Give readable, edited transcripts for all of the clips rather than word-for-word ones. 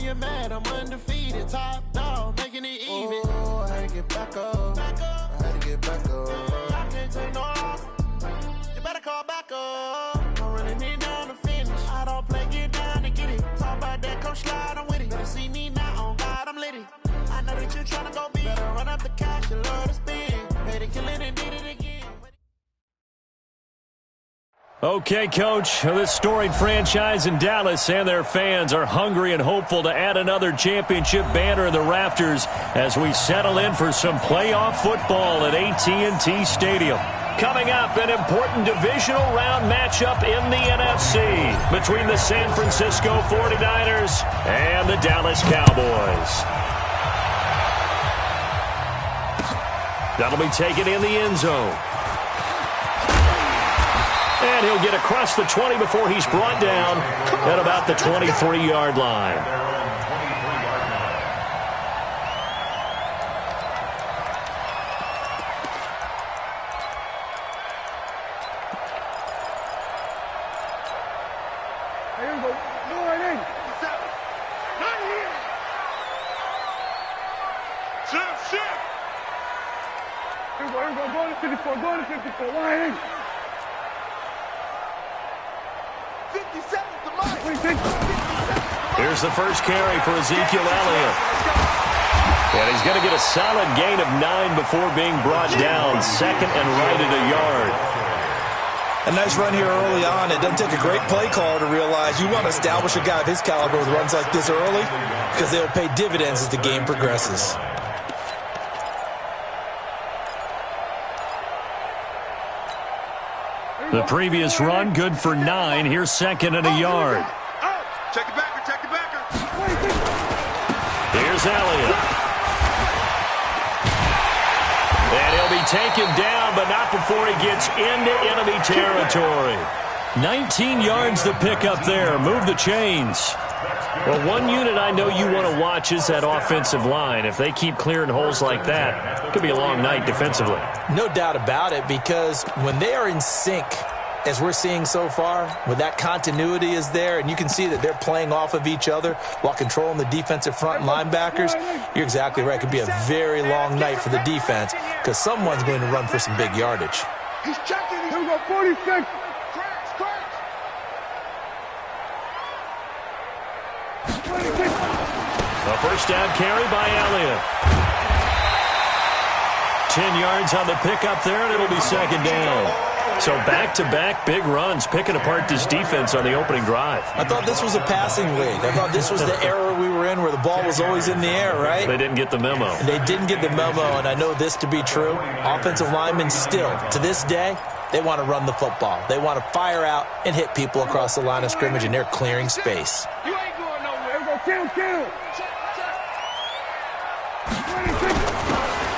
you mad, I'm undefeated. Top dog, making it even. Oh, I had to get back up. I had to get back up. I can't take no loss. You better call back up. I'm running it down to finish. I don't play, get down to get it. Talk about that, come slide, I'm with it. Better see me now, on God, I'm litty. I know that you're trying to go big. Better run up the cash, you love to spin. Made it, kill it, and did it again. Okay, Coach, this storied franchise in Dallas and their fans are hungry and hopeful to add another championship banner in the rafters as we settle in for some playoff football at AT&T Stadium. Coming up, an important divisional round matchup in the NFC between the San Francisco 49ers and the Dallas Cowboys. That'll be taken in the end zone. And he'll get across the 20 before he's brought down at about the 23-yard line. Go to 54, line in. Here's the first carry for Ezekiel Elliott. And he's going to get a solid gain of 9 before being brought down. Second and right at a yard. A nice run here early on. It doesn't take a great play caller to realize you want to establish a guy of his caliber with runs like this early because they'll pay dividends as the game progresses. The previous run, good for 9. Here's second and a yard. Check it backer, check it backer. Here's Elliott. And he'll be taken down, but not before he gets into enemy territory. 19 yards to pick up there. Move the chains. Well, one unit I know you want to watch is that offensive line. If they keep clearing holes like that, it could be a long night defensively. No doubt about it, because when they are in sync, as we're seeing so far, when that continuity is there, and you can see that they're playing off of each other while controlling the defensive front linebackers, you're exactly right. It could be a very long night for the defense because someone's going to run for some big yardage. He's checking. Here we go, 46. A first down carry by Elliott. 10 yards on the pickup there, and it'll be second down. So back-to-back big runs, picking apart this defense on the opening drive. I thought this was a passing league. I thought this was the era we were in where the ball was always in the air, right? They didn't get the memo. They didn't get the memo, and I know this to be true. Offensive linemen still, to this day, they want to run the football. They want to fire out and hit people across the line of scrimmage, and they're clearing space. You ain't going nowhere. Go kill.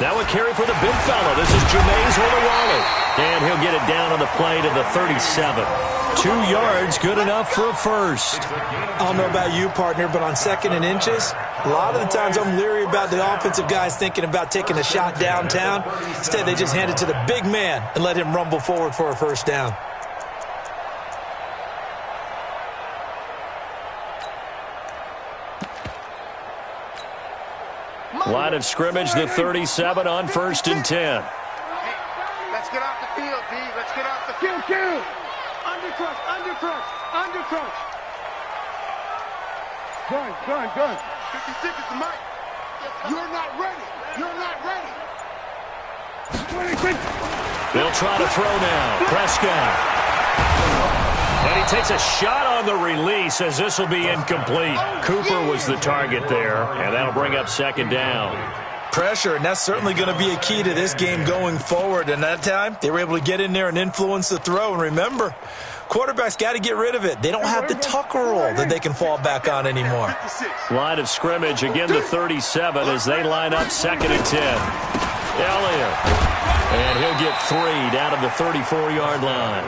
Now a carry for the big fella. This is Jameis Olawale. And he'll get it down on the play to the 37. 2 yards, good enough for a first. I don't know about you, partner, but on second and inches, a lot of the times I'm leery about the offensive guys thinking about taking a shot downtown. Instead, they just hand it to the big man and let him rumble forward for a first down. Line of scrimmage, the 37 on 1st and 10. Let's get off the field, D. Let's get off the field. Kill. Undercrush. Gun. 56 is the mic. You're not ready. 26. They'll try to throw now. Prescott. And he takes a shot on the release as this will be incomplete. Cooper was the target there, and that'll bring up second down. Pressure, and that's certainly going to be a key to this game going forward. And that time, they were able to get in there and influence the throw. And remember, quarterbacks got to get rid of it. They don't have the tucker roll that they can fall back on anymore. Line of scrimmage, again the 37 as they line up 2nd and 10. Elliott. And he'll get 3 down to the 34-yard line.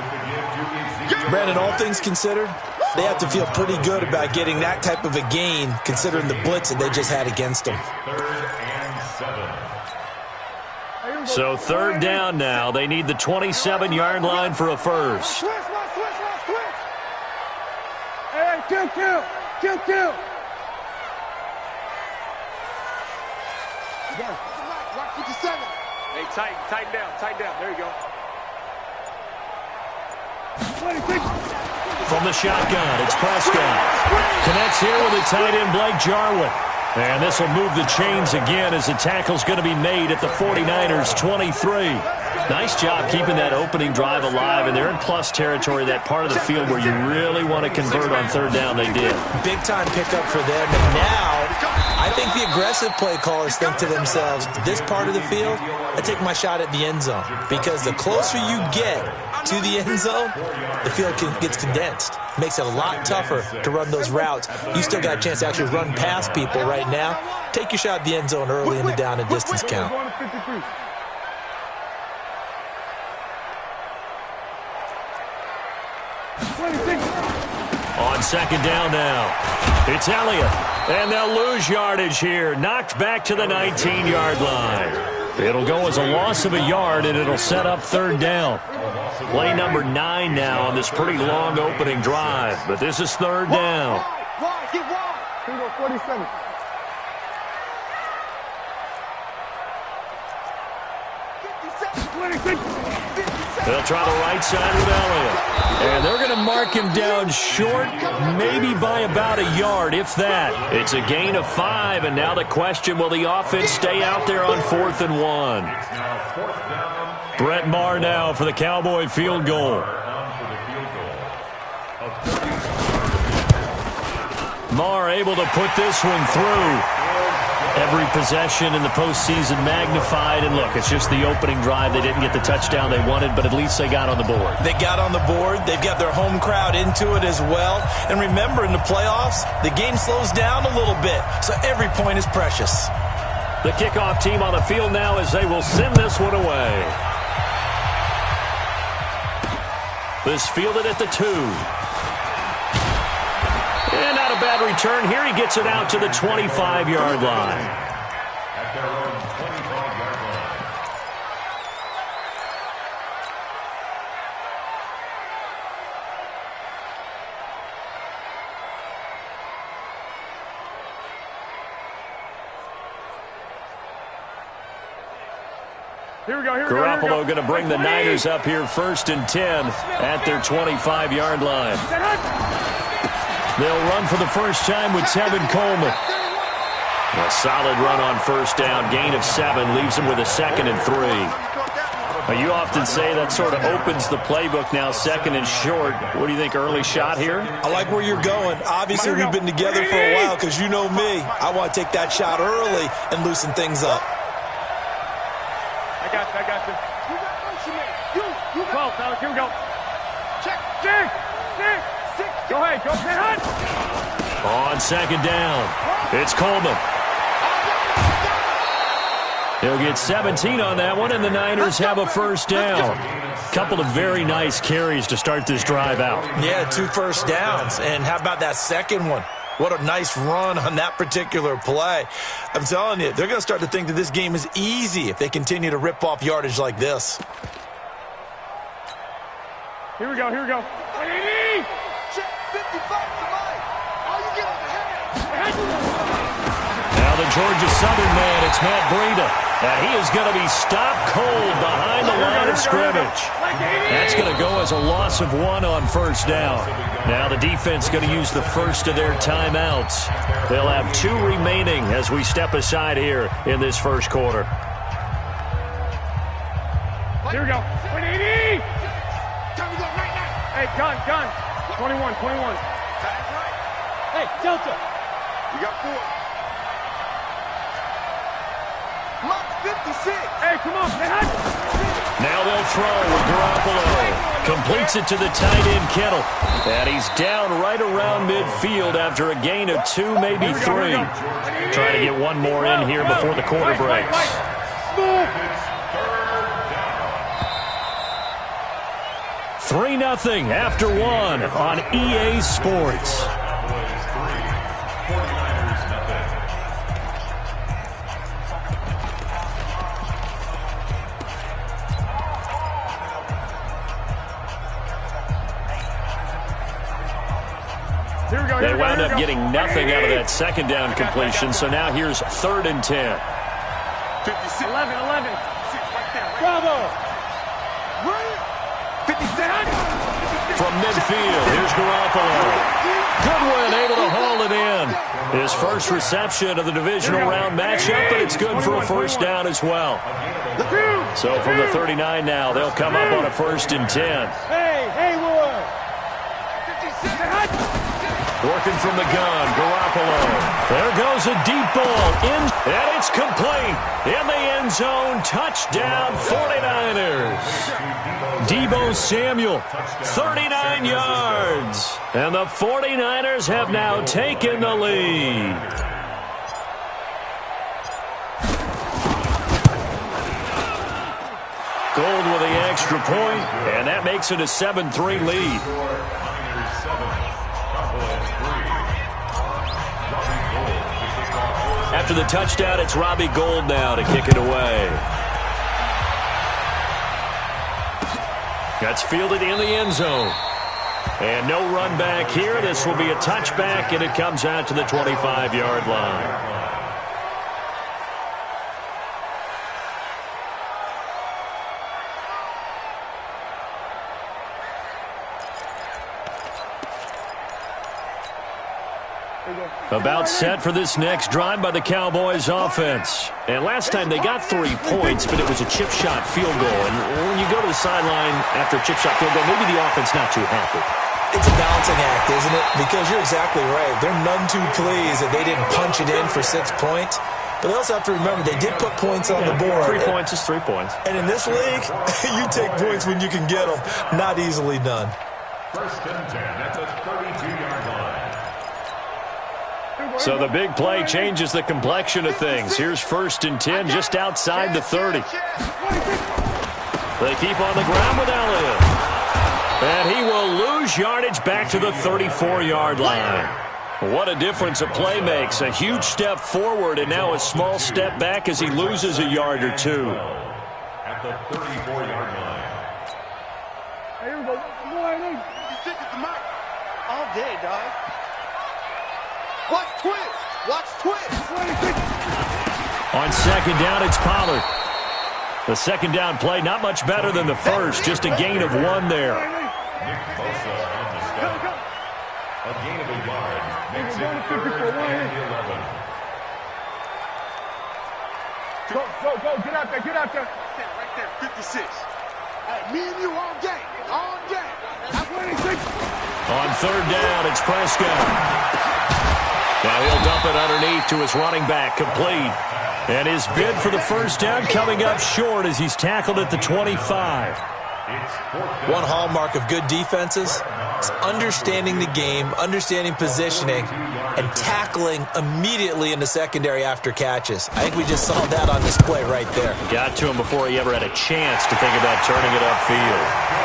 Brandon, all things considered, they have to feel pretty good about getting that type of a gain considering the blitz that they just had against them. So 3rd down now. They need the 27-yard line for a first. Hey, kill. Tighten down. There you go. From the shotgun, it's Prescott. Connects here with the tight end, Blake Jarwin. And this will move the chains again as the tackle's going to be made at the 49ers' 23. Nice job keeping that opening drive alive, and they're in plus territory, that part of the field where you really want to convert on third down. They did. Big-time pickup for them, and now I think the aggressive play callers think to themselves, this part of the field, I take my shot at the end zone, because the closer you get to the end zone, the field gets condensed. Makes it a lot tougher to run those routes. You still got a chance to actually run past people right now. Take your shot at the end zone early in the down and distance count. On second down now, it's Elliott, and they'll lose yardage here. Knocked back to the 19-yard line. It'll go as a loss of a yard, and it'll set up third down. Play number 9 now on this pretty long opening drive, but this is third down. Get wide. Here we go, 47. They'll try the right side with Elliott. And they're going to mark him down short, maybe by about a yard, if that. It's a gain of 5, and now the question, will the offense stay out there on 4th and 1? Brett Maher now for the Cowboy field goal. Maher able to put this one through. Every possession in the postseason magnified, and look, it's just the opening drive. They didn't get the touchdown they wanted, but at least they got on the board. They got on the board. They've got their home crowd into it as well. And remember, in the playoffs, the game slows down a little bit, so every point is precious. The kickoff team on the field now as they will send this one away. This fielded at the 2. And not a bad return. Here he gets it out to the 25-yard line. Garoppolo going to bring the Niners up here 1st and 10 at their 25-yard line. They'll run for the first time with Tevin Coleman. A solid run on first down. Gain of 7 leaves him with a 2nd and 3. Now, you often say that sort of opens the playbook now, 2nd and short. What do you think, early shot here? I like where you're going. Obviously, we've been together for a while because you know me. I want to take that shot early and loosen things up. I got you. You got motion, man. You 12, fellas. Here we go. Check. 6. Go ahead. On second down, it's Coleman. He'll get 17 on that one, and the Niners have a first down. Couple of very nice carries to start this drive out. Yeah, 2 first downs. And how about that second one? What a nice run on that particular play. I'm telling you, they're going to start to think that this game is easy if they continue to rip off yardage like this. Here we go. Check 55 tonight. All you get on the head. Now the Georgia Southern man, it's Matt Breida. And he is going to be stopped cold behind the line of scrimmage. That's going to go as a loss of 1 on first down. Now the defense going to use the first of their timeouts. They'll have 2 remaining as we step aside here in this first quarter. Here we go. 180. Hey, gun. 21. Hey, Delta. You got 4. Mark 56. Hey, come on, man. Now they'll throw with Garoppolo. Completes it to the tight end, Kittle. And he's down right around midfield after a gain of 2, maybe 3. Trying to get one more in here before the quarter breaks. 3-0 after 1 on EA Sports. They wound up getting nothing out of that second down completion, so now here's 3rd and 10. 11. From midfield, here's Garoppolo. Goodwin able to haul it in. His first reception of the divisional round matchup, but it's good for a first down as well. So from the 39 now, they'll come up on a 1st and 10. Working from the gun, Garoppolo. There goes a deep ball in, and it's complete. In the end zone, touchdown 49ers. Deebo Samuel, 39 yards. And the 49ers have now taken the lead. Gold with the extra point, and that makes it a 7-3 lead. After the touchdown, it's Robbie Gould now to kick it away. That's fielded in the end zone. And no run back here. This will be a touchback, and it comes out to the 25-yard line. About set for this next drive by the Cowboys offense. And last time they got 3 points, but it was a chip shot field goal. And when you go to the sideline after a chip shot field goal, maybe the offense not too happy. It's a balancing act, isn't it? Because you're exactly right. They're none too pleased that they didn't punch it in for 6 points. But they also have to remember they did put points on the board. 3 points is 3 points. And in this league, you take points when you can get them. Not easily done. 1st and 10 at the 32-yard line. So the big play changes the complexion of things. Here's 1st and 10 just outside the 30. They keep on the ground with Elliott. And he will lose yardage back to the 34-yard line. What a difference a play makes. A huge step forward and now a small step back as he loses a yard or two. At the 34-yard line. Here we go. You think it's the mic all day, dog. Watch twist. Watch twist. On 2nd down, it's Pollard. The 2nd down play, not much better than the first. Just a gain of 1 there. Nick Bosa on the stop. A gain of a yard. Makes it 3rd and 11. Go. Get out there. Right there. 56. Hey, me and you all game. All game. On 3rd down, it's Prescott. Now he'll dump it underneath to his running back, complete. And his bid for the first down coming up short as he's tackled at the 25. One hallmark of good defenses is understanding the game, understanding positioning, and tackling immediately in the secondary after catches. I think we just saw that on display right there. Got to him before he ever had a chance to think about turning it upfield.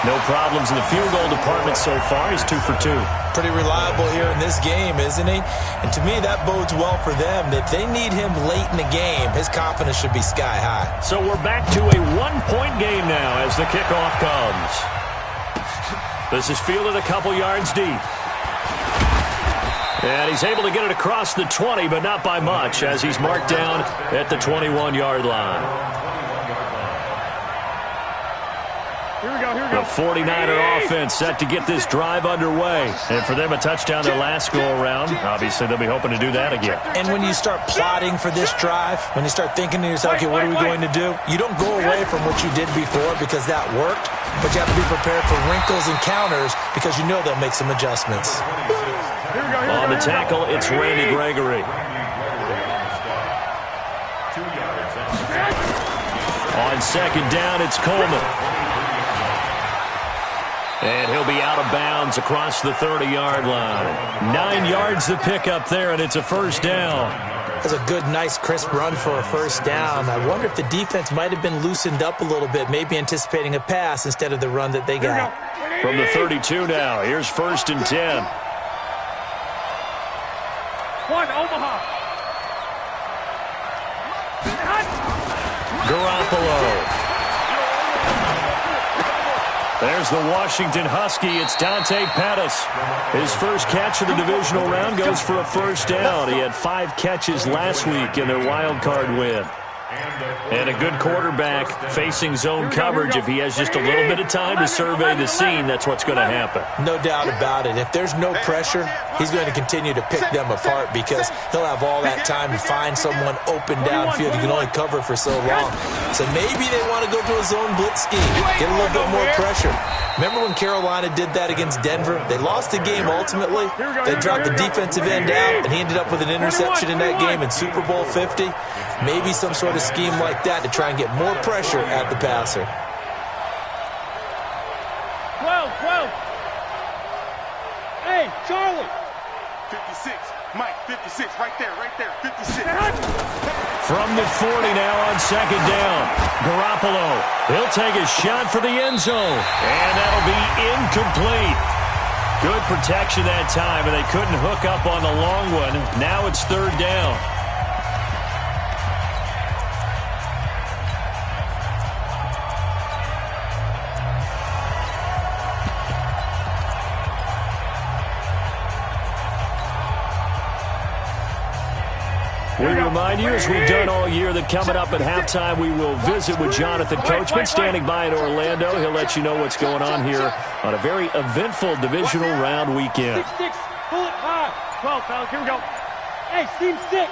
No problems in the field goal department so far. He's 2 for 2. Pretty reliable here in this game, isn't he? And to me, that bodes well for them. If they need him late in the game, his confidence should be sky high. So we're back to a 1-point game now as the kickoff comes. This is fielded a couple yards deep. And he's able to get it across the 20, but not by much, as he's marked down at the 21-yard line. The 49er offense set to get this drive underway. And for them, a touchdown their last go-around. Obviously, they'll be hoping to do that again. And when you start plotting for this drive, when you start thinking to yourself, okay, what are we going to do? You don't go away from what you did before because that worked, but you have to be prepared for wrinkles and counters because you know they'll make some adjustments. On the tackle, it's Randy Gregory. On 2nd down, it's Coleman. And he'll be out of bounds across the 30-yard line. 9 yards to pick up there, and it's a first down. That's a good, nice, crisp run for a first down. I wonder if the defense might have been loosened up a little bit, maybe anticipating a pass instead of the run that they got. From the 32 now, here's 1st and 10. One, Omaha. Garoppolo. There's the Washington Husky. It's Dante Pettis. His first catch of the divisional round goes for a first down. He had 5 catches last week in their wild card win. And a good quarterback facing zone coverage. If he has just a little bit of time to survey the scene, that's what's going to happen. No doubt about it. If there's no pressure, he's going to continue to pick them apart because he'll have all that time to find someone open downfield. He can only cover for so long. So maybe they want to go to a zone blitz scheme, get a little bit more pressure. Remember when Carolina did that against Denver? They lost the game ultimately. They dropped the defensive end out, and he ended up with an interception in that game in Super Bowl 50. Maybe some sort of scheme like that to try and get more pressure at the passer. 12. Hey, Charlie. 56. Mike, 56. Right there. 56. From the 40 now on second down. Garoppolo, he'll take a shot for the end zone. And that'll be incomplete. Good protection that time, and they couldn't hook up on the long one. Now it's third down. We remind you, as we've done all year, that coming up at halftime, we will visit with Jonathan Coachman, standing by in Orlando. He'll let you know what's going on here on a very eventful divisional round weekend. 6, pull it high. 12, fellas, here we go. Hey, seam 6.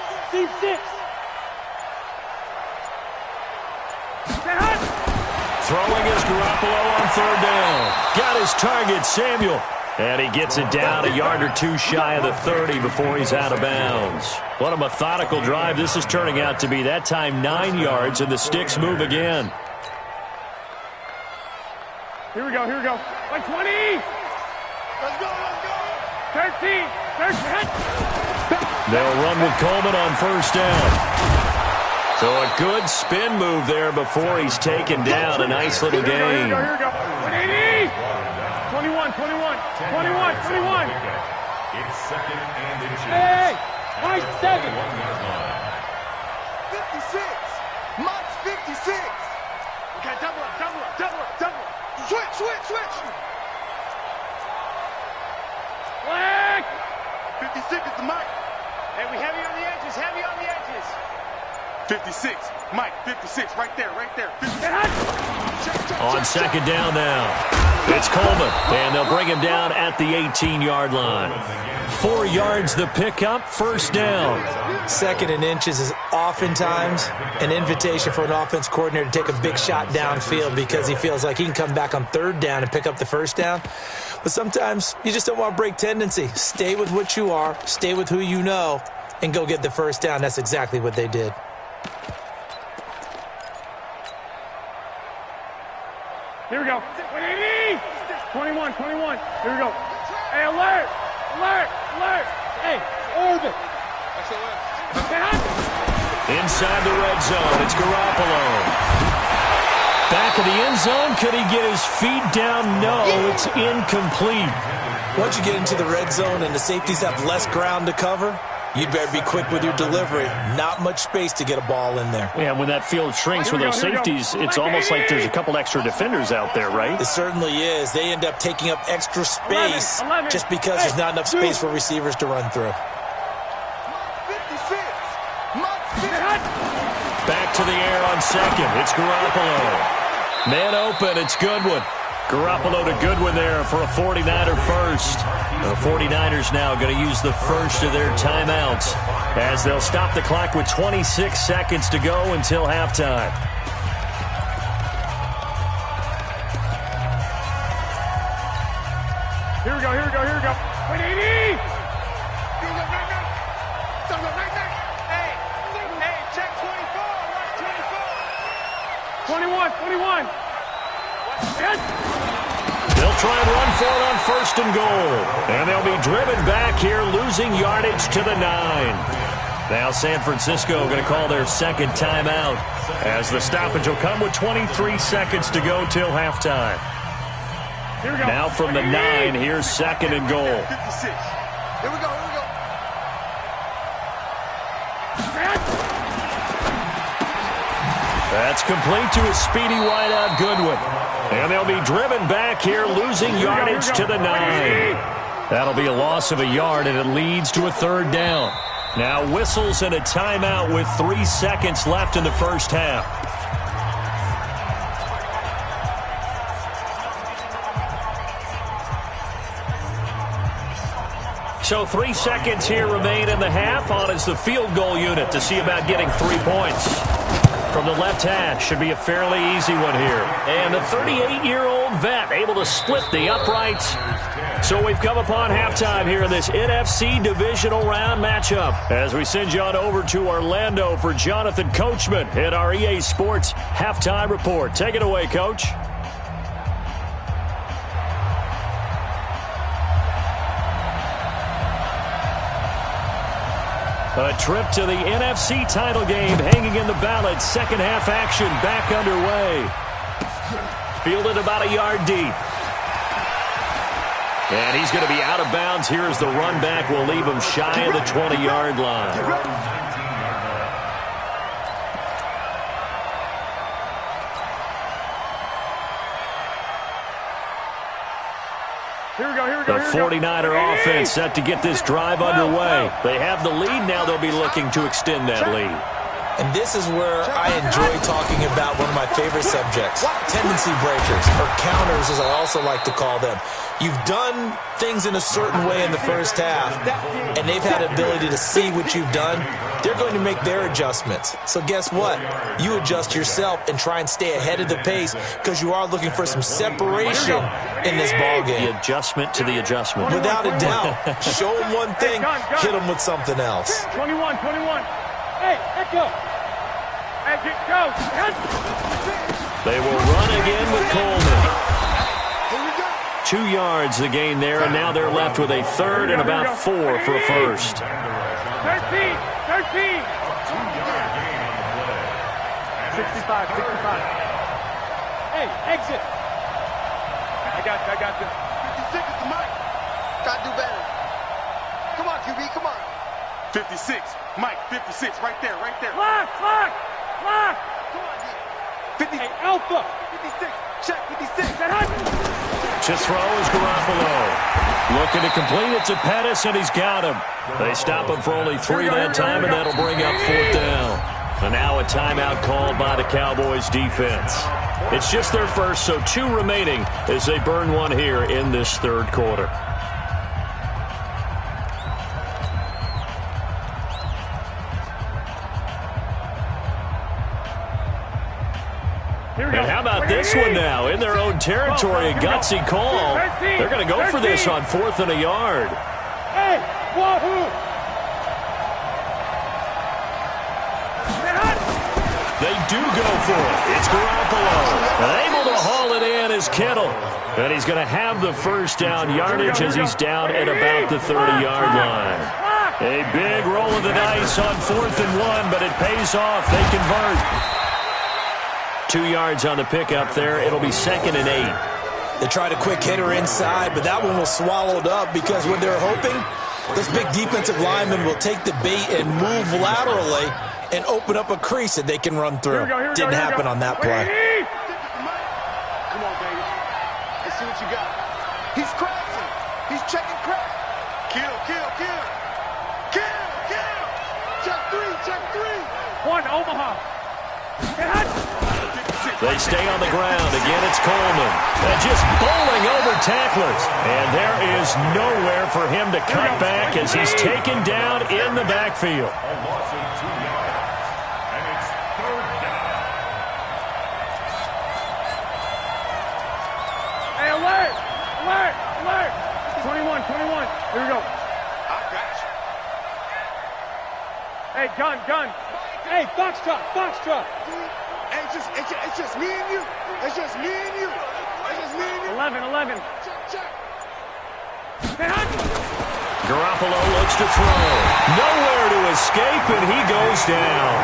Throwing is Garoppolo on third down. Got his target, Samuel. And he gets it down a yard or two shy of the 30 before he's out of bounds. What a methodical drive this is turning out to be. That time 9 yards, and the sticks move again. Here we go. 20. Let's go. 13. They'll run with Coleman on first down. So a good spin move there before he's taken down. A nice little gain. Here we go. 21. It's second and inches. Hey, nice 7. 56. Mike's 56. Okay, double up. Switch. Black. 56 is the Mike. Hey, we heavy on the edges. 56. Mike, 56. Right there. 56. On second down now, it's Coleman, and they'll bring him down at the 18-yard line. 4 yards the pickup, first down. Second and inches is oftentimes an invitation for an offense coordinator to take a big shot downfield because he feels like he can come back on third down and pick up the first down. But sometimes you just don't want to break tendency. Stay with what you are, stay with who you know, and go get the first down. That's exactly what they did. Here we go. 21. Here we go. Hey, alert. Hey, orbit. Inside the red zone, it's Garoppolo. Back of the end zone, could he get his feet down? No, it's incomplete. Once you get into the red zone and the safeties have less ground to cover, you'd better be quick with your delivery. Not much space to get a ball in there. Yeah, when that field shrinks with those safeties, it's almost like there's a couple extra defenders out there, right? It certainly is. They end up taking up extra space just because there's not enough space for receivers to run through. 56. Back to the air on second. It's Garoppolo. Man open, it's Goodwin. Garoppolo to Goodwin there for a 49er first. The 49ers now going to use the first of their timeouts as they'll stop the clock with 26 seconds to go until halftime. Here we go. 180. Hey, check 24. Watch 24. 21. They'll try and run for it on first and goal. And they'll be driven back here, losing yardage to the 9. Now San Francisco going to call their second timeout as the stoppage will come with 23 seconds to go till halftime. Here we go. Now from the 9, here's second and goal. 56. Here we go. That's complete to a speedy wideout Goodwin. And they'll be driven back here, losing yardage to the 9. That'll be a loss of a yard, and it leads to a third down. Now whistles and a timeout with 3 seconds left in the first half. So 3 seconds here remain in the half. On is the field goal unit to see about getting 3 points. From the left hash, should be a fairly easy one here. And the 38-year-old vet able to split the uprights. So we've come upon halftime here in this NFC divisional round matchup. As we send you on over to Orlando for Jonathan Coachman in our EA Sports halftime report. Take it away, Coach. A trip to the NFC title game hanging in the balance. Second half action back underway. Fielded about a yard deep. And he's going to be out of bounds here as the run back will leave him shy of the 20-yard line. The 49er offense set to get this drive underway. They have the lead now. They'll be looking to extend that lead. And this is where I enjoy talking about one of my favorite subjects, tendency breakers, or counters as I also like to call them. You've done things in a certain way in the first half, and they've had the ability to see what you've done. They're going to make their adjustments. So guess what? You adjust yourself and try and stay ahead of the pace because you are looking for some separation in this ballgame. The adjustment to the adjustment. Without a doubt. Show them one thing, hit them with something else. 21. Hey, echo. Hey, go. They will run again with Coleman. 2 yards the gain there, and now they're left with a third and about 4 for a first. 13. 65, 65. Hey, exit. I got you. 56 is the mic. Gotta do better. Come on, QB, come on. 56. Mike, 56, right there. Lock. Come on, D. 50. Hey, Alpha. 56. Check, 56. To throw is Garoppolo. Looking to complete it to Pettis, and he's got him. They stop him for only 3 that time, and that'll bring up 4th down. And now a timeout called by the Cowboys defense. It's just their first, so 2 remaining as they burn one here in this third quarter. And how about this one now? In their own territory, a gutsy call. They're going to go for this on 4th and a yard. Hey, wahoo! They do go for it. It's Garoppolo. Able to haul it in is Kittle. And he's going to have the first down yardage as he's down at about the 30-yard line. A big roll of the dice on 4th and 1, but it pays off. They convert. 2 yards on the pickup there. It'll be 2nd and 8. They tried a quick hitter inside, but that one was swallowed up because what they're hoping, this big defensive lineman will take the bait and move laterally and open up a crease that they can run through. Didn't happen on that play. Come on, baby. Let's see what you got. He's crashing. He's checking crack. Kill. Check 3. 1, Omaha. They stay on the ground. Again, it's Coleman. And just bowling over tacklers. And there is nowhere for him to cut back as he's taken down in the backfield. A loss of 2 yards. And it's 3rd down. Hey, alert! 21. Here we go. I got you. Hey, gun. Hey, foxtrot. Hey, it's just me and you. It's just me and you. 11. Check. Garoppolo looks to throw. Nowhere to escape, and he goes down.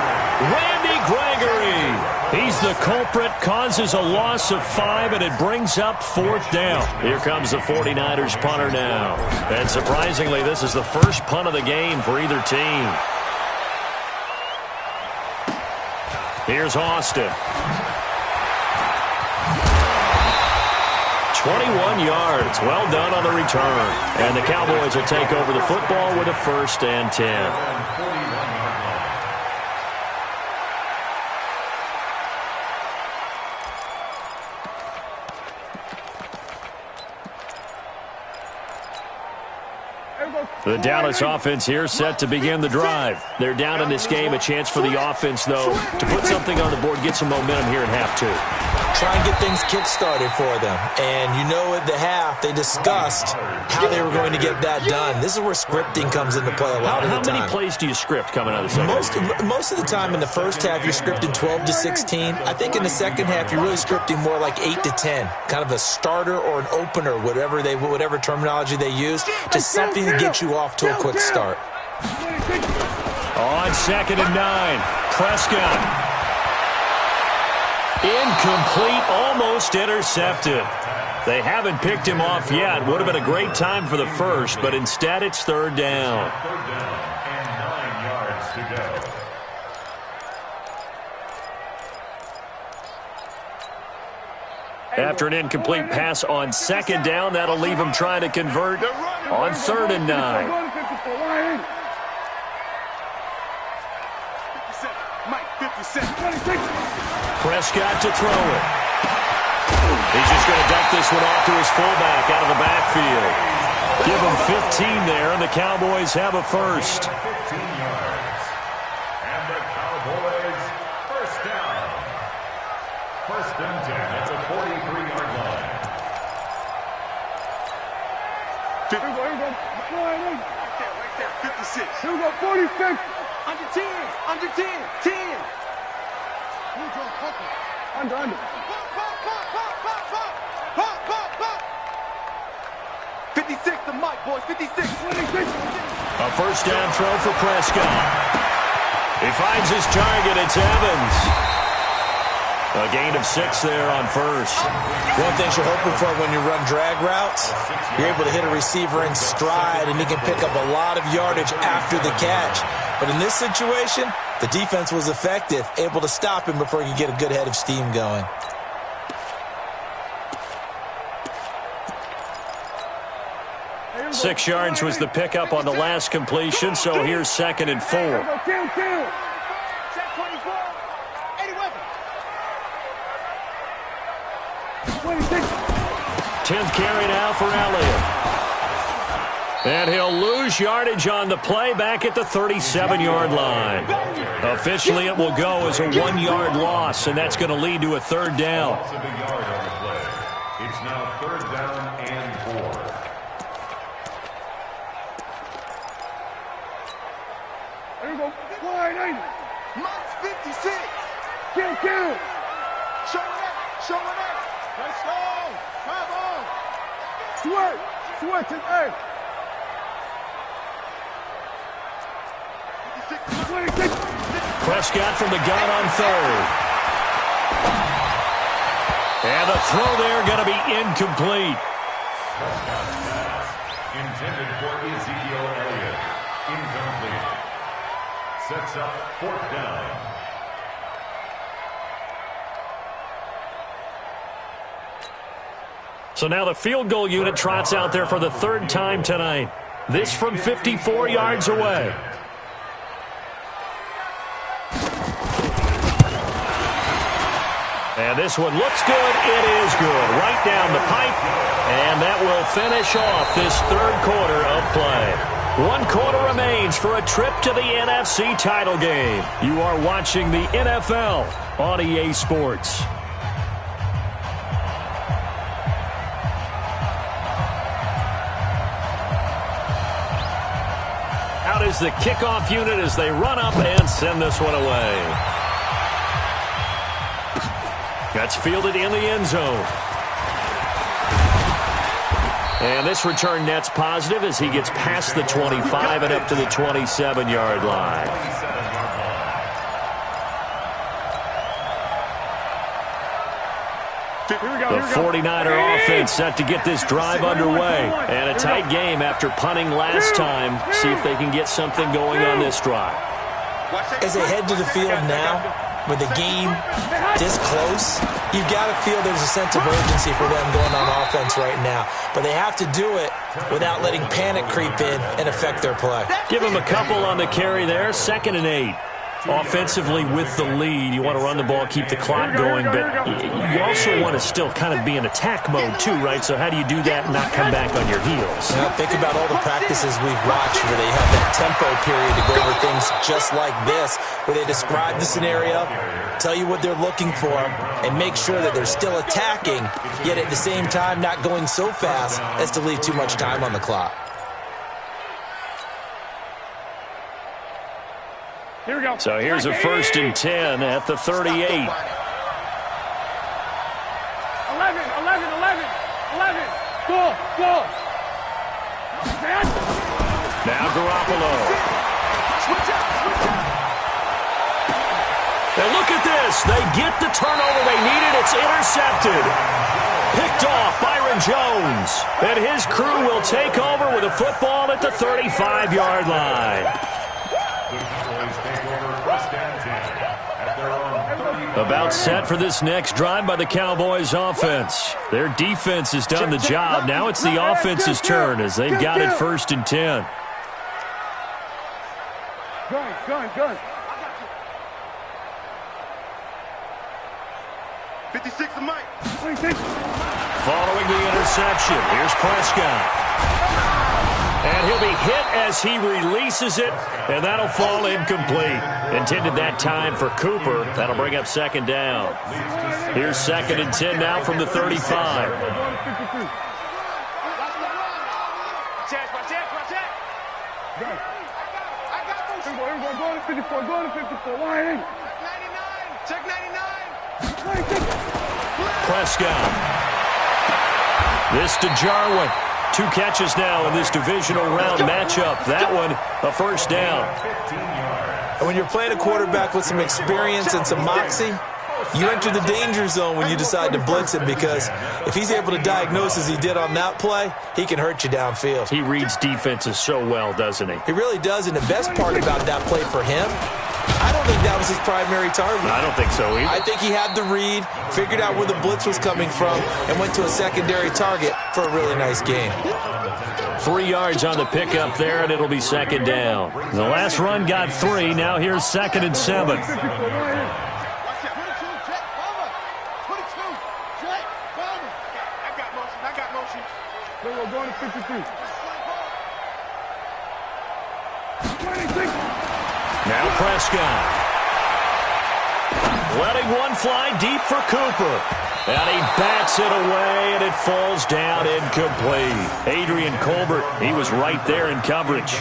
Randy Gregory. He's the culprit, causes a loss of 5, and it brings up 4th down. Here comes the 49ers punter now. And surprisingly, this is the first punt of the game for either team. Here's Austin. 21 yards. Well done on the return. And the Cowboys will take over the football with a 1st and 10. The Dallas offense here set to begin the drive. They're down in this game. A chance for the offense, though, to put something on the board, get some momentum here in half 2. Try and get things kick-started for them. And you know at the half, they discussed how they were going to get that done. This is where scripting comes into play a lot of the time. How many plays do you script coming out of the second? Most of the time in the first half, you're scripting 12 to 16. I think in the second half, you're really scripting more like 8 to 10. Kind of a starter or an opener, whatever terminology they use, just something to get you off to a quick start. On 2nd and 9, Prescott. Incomplete, almost intercepted. They haven't picked him off yet. Would have been a great time for the first, but instead it's 3rd down. 3rd down and 9 yards to go. After an incomplete pass on 2nd down, that'll leave him trying to convert on 3rd and 9. Prescott to throw it. He's just going to duck this one off to his fullback out of the backfield. Give him 15 there, and the Cowboys have a 1st. 15 yards. And the Cowboys, 1st down. 1st and 10 at the 43-yard line. Right there, 56. Here we go, 46. Under 10, under 10, 10. Under. 56, the mic, boys, 56. 26. A 1st down throw for Prescott. He finds his target. It's Evans. A gain of 6 there on 1st. One thing you're hoping for when you run drag routes, you're able to hit a receiver in stride, and he can pick up a lot of yardage after the catch. But in this situation, the defense was effective, able to stop him before he could get a good head of steam going. Six yards was the pickup on the last completion, so here's 2nd and 4. Kill. 10th carry now for Elliott. And he'll lose yardage on the play back at the 37-yard line. Officially, it will go as a 1-yard loss, and that's going to lead to a 3rd down. Loss of a yard on the play. It's now 3rd down and 4. There we go. Wide 80. Mike's 56. Kill. Showing up. Let's go. Come on. Switch it, hey. 26. Prescott from the gun on 3rd. And the throw there going to be incomplete. Intended for Ezekiel Elliott. Incomplete. Sets up 4th down. So now the field goal unit trots out there for the 3rd time tonight. This from 54 yards away. And this one looks good. It is good. Right down the pipe. And that will finish off this 3rd quarter of play. 1 quarter remains for a trip to the NFC title game. You are watching the NFL on EA Sports. Out is the kickoff unit as they run up and send this one away. That's fielded in the end zone. And this return net's positive as he gets past the 25 and up to the 27-yard line. The 49er offense set to get this drive underway. And a tight game after punting last time. See if they can get something going on this drive. As they head to the field now, with the game this close, you've got to feel there's a sense of urgency for them going on offense right now. But they have to do it without letting panic creep in and affect their play. Give them a couple on the carry there. 2nd and 8. Offensively with the lead, you want to run the ball, keep the clock going, but you also want to still kind of be in attack mode too, right? So how do you do that and not come back on your heels? Now, think about all the practices we've watched where they have that tempo period to go over things just like this, where they describe the scenario, tell you what they're looking for, and make sure that they're still attacking, yet at the same time not going so fast as to leave too much time on the clock. Here we go. So here's a 1st and 10 at the 38. 11. Go. Now Garoppolo. And look at this. They get the turnover they needed. It's intercepted. Picked off Byron Jones. And his crew will take over with a football at the 35-yard line. About set for this next drive by the Cowboys offense. Their defense has done the job. Now it's the offense's turn as they've got it 1st and 10. Gun. 56 of Mike. Following the interception, here's Prescott. And he'll be hit as he releases it, and that'll fall incomplete. Intended that time for Cooper. That'll bring up 2nd down. Here's 2nd and 10 now from the 35. Prescott. This to Jarwin. 2 catches now in this divisional round matchup. That one, a 1st down. And when you're playing a quarterback with some experience and some moxie, you enter the danger zone when you decide to blitz him, because if he's able to diagnose as he did on that play, he can hurt you downfield. He reads defenses so well, doesn't he? He really does, and the best part about that play for him, I don't think that was his primary target. I don't think so either. I think he had the read, figured out where the blitz was coming from, and went to a secondary target for a really nice game. 3 yards on the pickup there, and it'll be 2nd down. The last run got 3. Now here's 2nd and 7. Now Prescott. Letting one fly deep for Cooper. And he bats it away, and it falls down incomplete. Adrian Colbert, he was right there in coverage.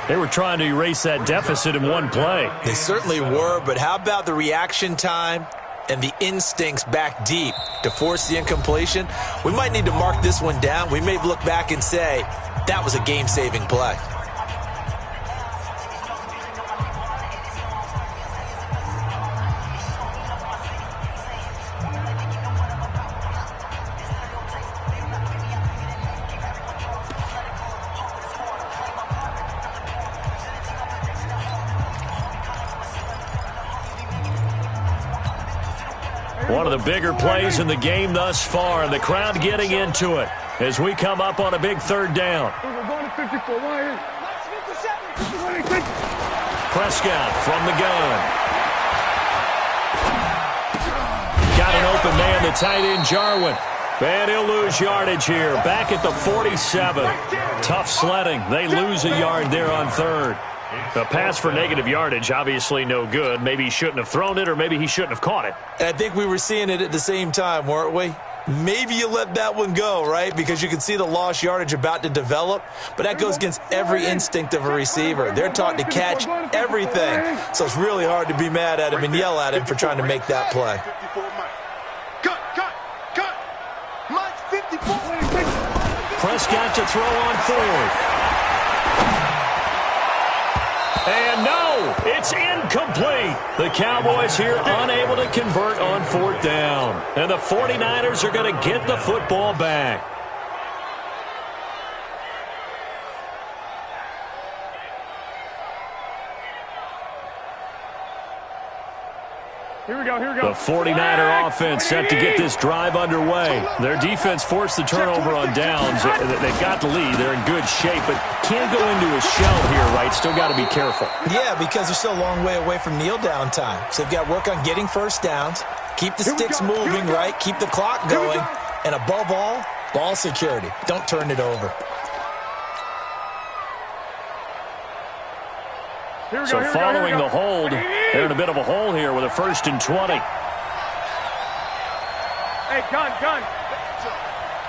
They were trying to erase that deficit in one play. They certainly were, but how about the reaction time and the instincts back deep to force the incompletion? We might need to mark this one down. We may look back and say, that was a game-saving play. One of the bigger plays in the game thus far, and the crowd getting into it as we come up on a big 3rd down. Prescott from the gun. Got an open man, the tight end Jarwin. And he'll lose yardage here. Back at the 47. Tough sledding. They lose a yard there on 3rd. A pass for negative yardage, obviously no good. Maybe he shouldn't have thrown it, or maybe he shouldn't have caught it. I think we were seeing it at the same time, weren't we? Maybe you let that one go, right? Because you can see the lost yardage about to develop. But that goes against every instinct of a receiver. They're taught to catch everything. So it's really hard to be mad at him and yell at him for trying to make that play. Prescott to throw on 4th. And no, it's incomplete. The Cowboys here unable to convert on 4th down. And the 49ers are going to get the football back. Here we go, here we go. The 49er offense set to get this drive underway. Their defense forced the turnover on downs. They've got the lead. They're in good shape, but can't go into a shell here, right? Still got to be careful. Yeah, because they're still a long way away from kneel down time. So they've got to work on getting first downs, keep the sticks moving, right? Keep the clock going, and above all, ball security. Don't turn it over. So following the hold, they're in a bit of a hole here with a 1st and 20. Hey, gun.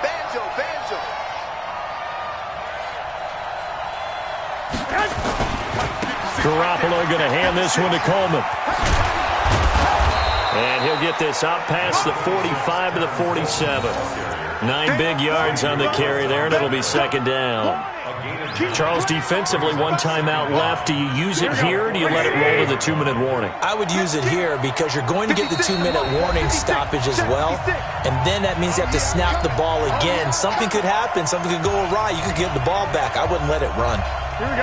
Banjo. Garoppolo going to hand this one to Coleman. And he'll get this out past the 45 to the 47. 9 big yards on the carry there, and it'll be 2nd down. Charles, defensively, 1 timeout left. Do you use it here, or do you let it roll to the 2-minute warning? I would use it here because you're going to get the 2-minute warning stoppage as well, and then that means you have to snap the ball again. Something could happen. Something could go awry. You could get the ball back. I wouldn't let it run.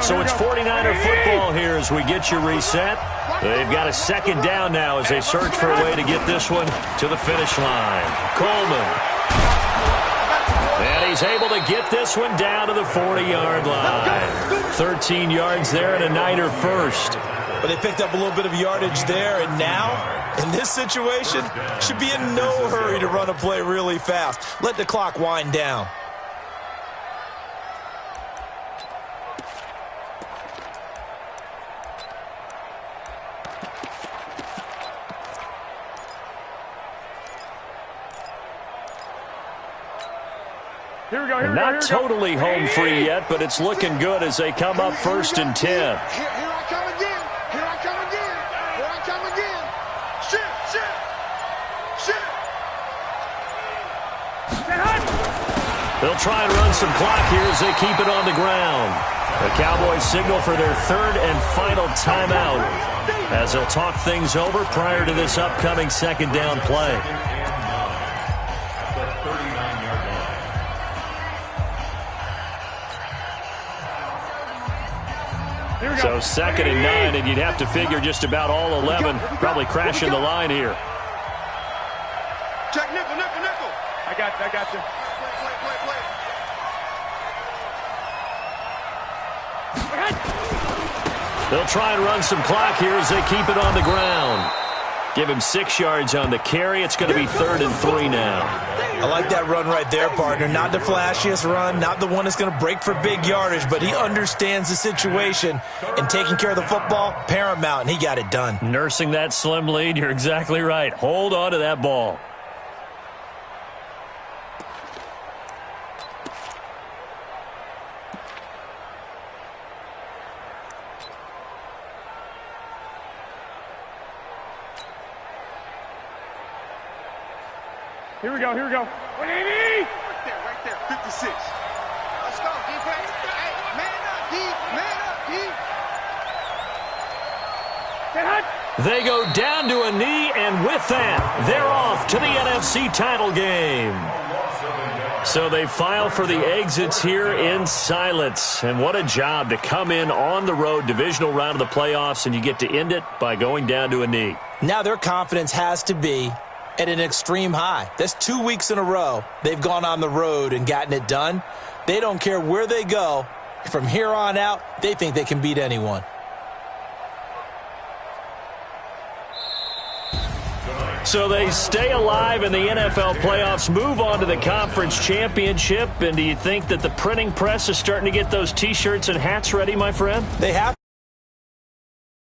So it's 49er football here as we get you reset. They've got a 2nd down now as they search for a way to get this one to the finish line. Coleman. And he's able to get this one down to the 40-yard line. 13 yards there and a Niner first. But they picked up a little bit of yardage there, and now, in this situation, should be in no hurry to run a play really fast. Let the clock wind down. Here we go. Not totally home free yet, but it's looking good as they come up 1st and 10. Here I come again. Shit. They'll try and run some clock here as they keep it on the ground. The Cowboys signal for their 3rd and final timeout as they'll talk things over prior to this upcoming 2nd down play. So 2nd and 9, and you'd have to figure just about all 11 probably crashing the line here. Check nickel. I got you. They'll try and run some clock here as they keep it on the ground. Give him 6 yards on the carry. It's going to be 3rd and 3 now. I like that run right there, partner. Not the flashiest run, not the one that's going to break for big yardage, but he understands the situation, and taking care of the football, paramount, and he got it done. Nursing that slim lead, you're exactly right. Hold on to that ball. Here we go. 180! Right there. 56. Let's go, defense. Hey, man up, D. They go down to a knee, and with that, they're off to the NFC title game. So they file for the exits here in silence. And what a job to come in on the road, divisional round of the playoffs, and you get to end it by going down to a knee. Now their confidence has to be at an extreme high. That's 2 weeks in a row they've gone on the road and gotten it done. They don't care where they go. From here on out, they think they can beat anyone. So they stay alive in the NFL playoffs, move on to the conference championship. And do you think that the printing press is starting to get those T-shirts and hats ready, my friend? They have